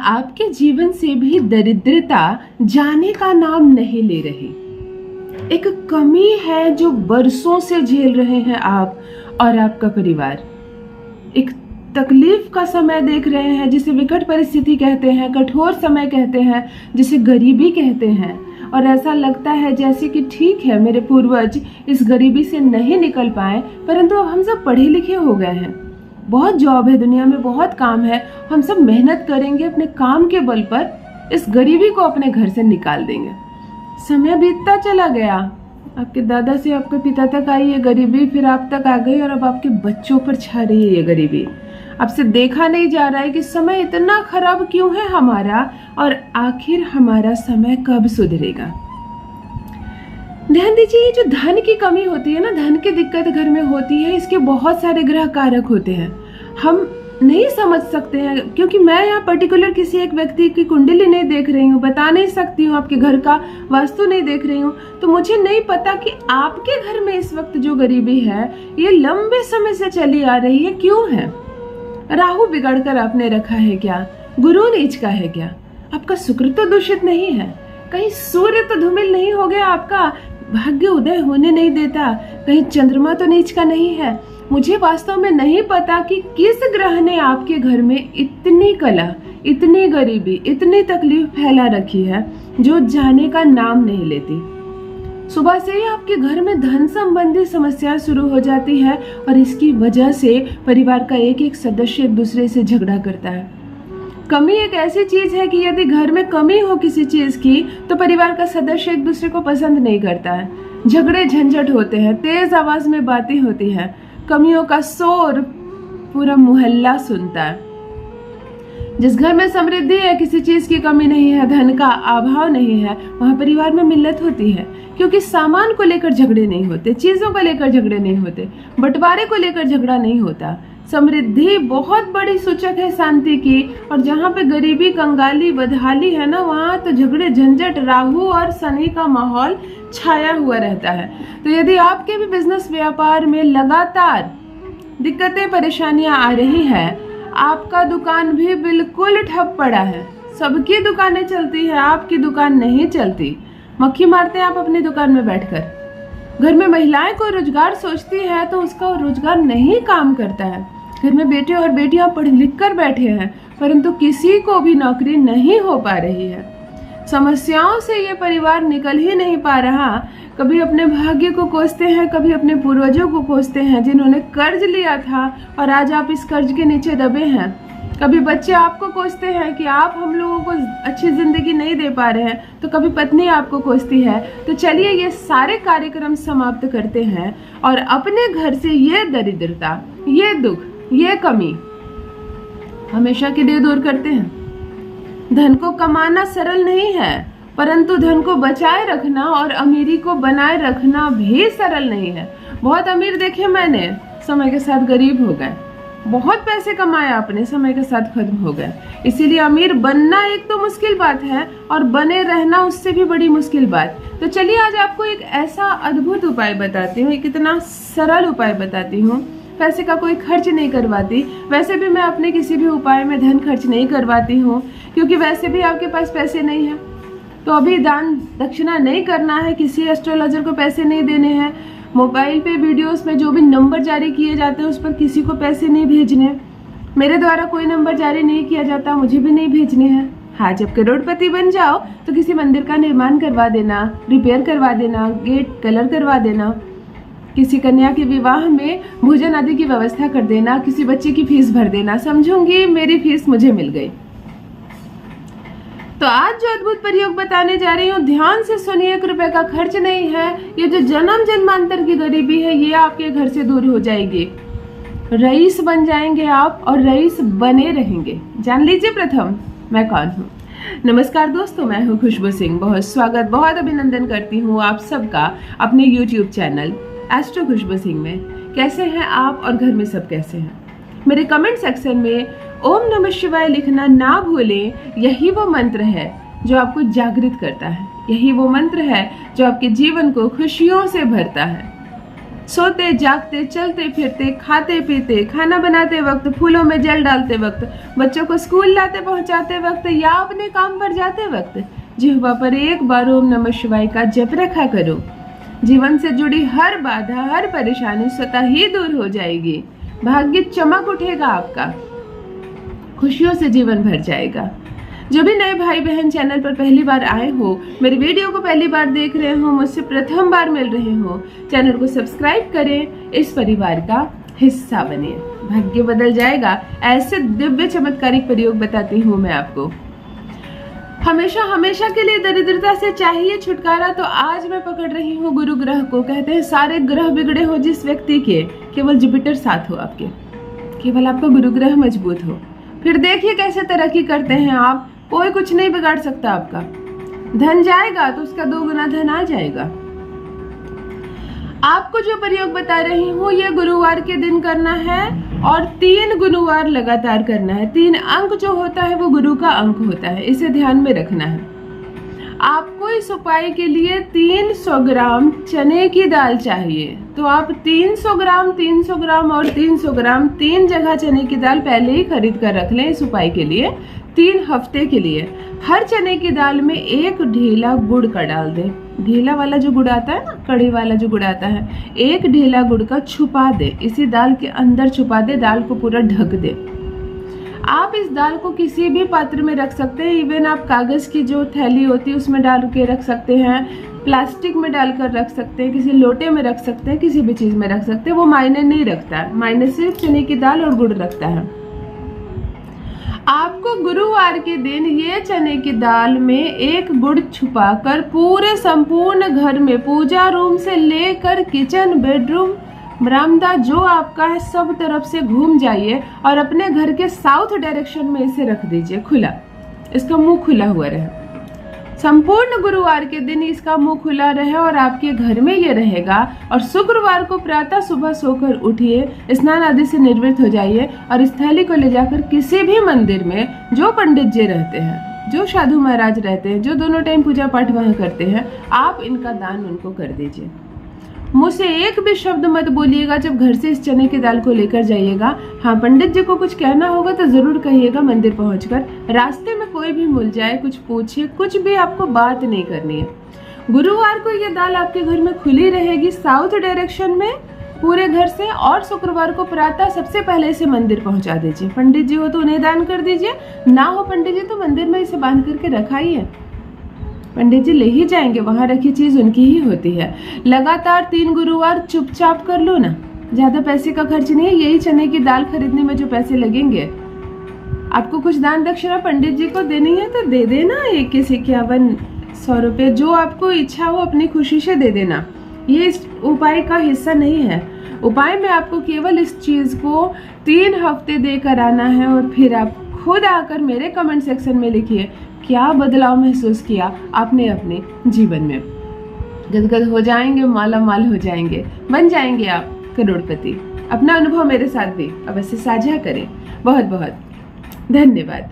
आपके जीवन से भी दरिद्रता जाने का नाम नहीं ले रही? एक कमी है जो बरसों से झेल रहे हैं आप और आपका परिवार। एक तकलीफ का समय देख रहे हैं जिसे विकट परिस्थिति कहते हैं, कठोर समय कहते हैं, जिसे गरीबी कहते हैं। और ऐसा लगता है जैसे कि ठीक है, मेरे पूर्वज इस गरीबी से नहीं निकल पाए, परंतु अब हम सब पढ़े लिखे हो गए हैं, बहुत जॉब है, दुनिया में बहुत काम है, हम सब मेहनत करेंगे, अपने काम के बल पर इस गरीबी को अपने घर से निकाल देंगे। समय बीतता चला गया, आपके दादा से आपके पिता तक आई ये गरीबी, फिर आप तक आ गई और अब आपके बच्चों पर छा रही है ये गरीबी। आपसे देखा नहीं जा रहा है कि समय इतना खराब क्यों है हमारा, और आखिर हमारा समय कब सुधरेगा। ध्यान दीजिए, ये जो धन की कमी होती है ना, धन की दिक्कत घर में होती है, इसके बहुत सारे ग्रह कारक होते हैं। हम नहीं समझ सकते हैं, क्योंकि मैं यहाँ पर्टिकुलर किसी एक व्यक्ति की कुंडली नहीं देख रही हूँ, बता नहीं सकती हूँ, आपके घर का वास्तु नहीं देख रही हूँ, तो मुझे नहीं पता कि आपके घर में इस वक्त जो गरीबी है ये लंबे समय से चली आ रही है, क्यों है। राहु बिगाड़ कर आपने रखा है क्या? गुरु नीच का है क्या? आपका शुक्र तो दूषित नहीं है, कहीं सूर्य तो धूमिल नहीं हो गया, आपका भाग्य उदय होने नहीं देता, कहीं चंद्रमा तो नीच का नहीं है। मुझे वास्तव में नहीं पता कि किस ग्रह ने आपके घर में इतनी कला, इतनी गरीबी, इतनी तकलीफ फैला रखी है जो जाने का नाम नहीं लेती। सुबह से ही आपके घर में धन संबंधी समस्या शुरू हो जाती है और इसकी वजह से परिवार का एक एक सदस्य एक दूसरे से झगड़ा करता है। कमी एक ऐसी चीज है कि यदि घर में कमी हो किसी चीज की तो परिवार का सदस्य एक दूसरे को पसंद नहीं करता है, झगड़े झंझट होते हैं, तेज आवाज में बातें होती हैं, कमियों का शोर पूरा मोहल्ला सुनता है। जिस घर में समृद्धि है, किसी चीज की कमी नहीं है, धन का अभाव नहीं है, वहां परिवार में मिल्लत होती है, क्योंकि सामान को लेकर झगड़े नहीं होते, चीजों को लेकर झगड़े नहीं होते, बंटवारे को लेकर झगड़ा नहीं होता। समृद्धि बहुत बड़ी सूचक है शांति की, और जहाँ पे गरीबी, कंगाली, बदहाली है ना, वहाँ तो झगड़े झंझट, राहु और शनि का माहौल छाया हुआ रहता है। तो यदि आपके भी बिजनेस व्यापार में लगातार दिक्कतें, परेशानियां आ रही है, आपका दुकान भी बिल्कुल ठप पड़ा है, सबकी दुकानें चलती है, आपकी दुकान नहीं चलती, मक्खी मारते हैं आप अपनी दुकान में बैठकर। घर में महिलाएं को रोजगार सोचती है तो उसका रोजगार नहीं काम करता है। घर में बेटे और बेटियां पढ़ लिख कर बैठे हैं, परंतु किसी को भी नौकरी नहीं हो पा रही है। समस्याओं से ये परिवार निकल ही नहीं पा रहा। कभी अपने भाग्य को कोसते हैं, कभी अपने पूर्वजों को कोसते हैं जिन्होंने कर्ज लिया था और आज आप इस कर्ज के नीचे दबे हैं। कभी बच्चे आपको कोसते हैं कि आप हम लोगों को अच्छी जिंदगी नहीं दे पा रहे हैं, तो कभी पत्नी आपको कोसती है। तो चलिए ये सारे कार्यक्रम समाप्त करते हैं और अपने घर से ये दरिद्रता, ये दुख, ये कमी हमेशा के लिए दूर करते हैं। धन को कमाना सरल नहीं है, परंतु धन को बचाए रखना और अमीरी को बनाए रखना भी सरल नहीं है। बहुत अमीर देखे मैंने, समय के साथ गरीब हो गए, बहुत पैसे कमाए आपने, समय के साथ खत्म हो गए। इसीलिए अमीर बनना एक तो मुश्किल बात है और बने रहना उससे भी बड़ी मुश्किल बात। तो चलिए आज आपको एक ऐसा अद्भुत उपाय बताती हूँ, एक इतना सरल उपाय बताती हूँ, पैसे का कोई खर्च नहीं करवाती। वैसे भी मैं अपने किसी भी उपाय में धन खर्च नहीं करवाती हूँ, क्योंकि वैसे भी आपके पास पैसे नहीं है, तो अभी दान दक्षिणा नहीं करना है, किसी एस्ट्रोलॉजर को पैसे नहीं देने हैं, मोबाइल पे वीडियोस में जो भी नंबर जारी किए जाते हैं उस पर किसी को पैसे नहीं भेजने, मेरे द्वारा कोई नंबर जारी नहीं किया जाता, मुझे भी नहीं भेजने हैं। हाँ, जब करोड़पति बन जाओ तो किसी मंदिर का निर्माण करवा देना, रिपेयर करवा देना, गेट कलर करवा देना, किसी कन्या के विवाह में भोजन आदि की व्यवस्था कर देना, किसी बच्चे की फीस भर देना, समझूंगी मेरी फीस मुझे मिल गई। तो आज जो अद्भुत प्रयोग बताने जा रही हूँ, ध्यान से सुनिए, 1 रुपए का खर्च नहीं है। ये जो जन्म जन्मांतर की गरीबी है ये आपके घर से दूर हो जाएगी, रईस बन जाएंगे आप और रईस बने रहेंगे। जान लीजिए प्रथम मैं कौन हूँ। नमस्कार दोस्तों, मैं हूँ खुशबू सिंह। बहुत स्वागत, बहुत अभिनंदन करती हूँ आप सबका अपने YouTube चैनल एस्ट्रो खुशबू सिंह में। कैसे हैं आप और घर में सब कैसे हैं? मेरे कमेंट सेक्शन में ओम नमः शिवाय लिखना ना भूलें। यही वो मंत्र है जो आपको जागृत करता है, यही वो मंत्र है जो आपके जीवन को खुशियों से भरता है। सोते जागते, चलते फिरते, खाते पीते, खाना बनाते वक्त, फूलों में जल डालते वक्त, बच्चों को स्कूल लाते पहुंचाते वक्त या अपने काम पर जाते वक्त जिह्वा पर एक बार ओम नमः शिवाय का जप रखा करो। जीवन से जुड़ी हर बाधा, हर परेशानी स्वतः ही दूर हो जाएगी। भाग्य चमक उठेगा आपका, खुशियों से जीवन भर जाएगा। जो भी नए भाई बहन चैनल पर पहली बार आए हो, मेरी वीडियो को पहली बार देख रहे हो, मुझसे प्रथम बार मिल रहे हो, चैनल को सब्सक्राइब करें, इस परिवार का हिस्सा बने। भाग्य बदल जाएगा। ऐसे दिव्य चमत्कारिक प्रयोग बताती हूँ मैं आपको। हमेशा हमेशा के लिए दरिद्रता से चाहिए छुटकारा, तो आज मैं पकड़ रही हूँ गुरु ग्रह को। कहते हैं सारे ग्रह बिगड़े हो जिस व्यक्ति के, केवल जुपिटर साथ हो आपके, केवल आपका गुरु ग्रह मजबूत हो, फिर देखिए कैसे तरक्की करते हैं आप। कोई कुछ नहीं बिगाड़ सकता आपका। धन जाएगा तो उसका 2 गुना धन आ जाएगा। आपको जो प्रयोग बता रही हूँ ये गुरुवार के दिन करना है और 3 गुरुवार लगातार करना है। 3 अंक जो होता है वो गुरु का अंक होता है, इसे ध्यान में रखना है। आपको इस उपाय के लिए 300 ग्राम चने की दाल चाहिए, तो आप 300 ग्राम 300 ग्राम और 300 ग्राम 3 जगह चने की दाल पहले ही खरीद कर रख लें इस उपाय के लिए 3 हफ्ते के लिए। हर चने की दाल में 1 ढेला गुड़ का डाल दें। ढेला वाला जो गुड़ आता है ना, कड़ी वाला जो गुड़ आता है, 1 ढेला गुड़ का छुपा दे, इसी दाल के अंदर छुपा दे, दाल को पूरा ढक दे। आप इस दाल को किसी भी पात्र में रख सकते हैं, इवन आप कागज की जो थैली होती है उसमें डाल के रख सकते हैं, प्लास्टिक में डालकर रख सकते हैं, किसी लोटे में रख सकते हैं, किसी भी चीज में रख सकते हैं, वो मायने नहीं रखता है। मायने सिर्फ चने की दाल और गुड़ रखता है। आपको गुरुवार के दिन ये चने की दाल में 1 गुड़ छुपाकर पूरे संपूर्ण घर में, पूजा रूम से लेकर किचन, बेडरूम, बरामदा जो आपका है, सब तरफ से घूम जाइए और अपने घर के साउथ डायरेक्शन में इसे रख दीजिए खुला। इसका मुंह खुला हुआ रहे। संपूर्ण गुरुवार के दिन इसका मुंह खुला रहे और आपके घर में ये रहेगा। और शुक्रवार को प्रातः सुबह सोकर उठिए, स्नान आदि से निर्वृत्त हो जाइए और इस थैली को ले जाकर किसी भी मंदिर में जो पंडित जी रहते हैं, जो साधु महाराज रहते हैं, जो दोनों टाइम पूजा पाठ वहाँ करते हैं, आप इनका दान उनको कर दीजिए। मुझसे एक भी शब्द मत बोलिएगा जब घर से इस चने की दाल को लेकर जाइएगा। हाँ, पंडित जी को कुछ कहना होगा तो जरूर कहिएगा मंदिर पहुंचकर। रास्ते में कोई भी मिल जाए, कुछ पूछिए, कुछ भी आपको बात नहीं करनी है। गुरुवार को ये दाल आपके घर में खुली रहेगी साउथ डायरेक्शन में पूरे घर से, और शुक्रवार को प्रातः सबसे पहले इसे मंदिर पहुंचा दीजिए। पंडित जी हो तो उन्हें दान कर दीजिए, ना हो पंडित जी तो मंदिर में इसे बांध करके रखाइए, पंडित जी ले ही जाएंगे, वहां रखी चीज उनकी ही होती है। लगातार 3 गुरुवार चुपचाप कर लो ना, ज्यादा पैसे का खर्च नहीं है। यही चने की दाल खरीदने में जो पैसे लगेंगे, आपको कुछ दान दक्षिणा पंडित जी को देनी है तो दे देना, 21, 51, 100 रुपये, जो आपको इच्छा हो अपनी खुशी से दे देना। ये इस उपाय का हिस्सा नहीं है। उपाय में आपको केवल इस चीज को 3 हफ्ते देकर आना है और फिर आप खुद आकर मेरे कमेंट सेक्शन में लिखिए क्या बदलाव महसूस किया आपने अपने जीवन में। गदगद हो जाएंगे, माला माल हो जाएंगे, बन जाएंगे आप करोड़पति। अपना अनुभव मेरे साथ भी अवश्य साझा करें। बहुत बहुत धन्यवाद।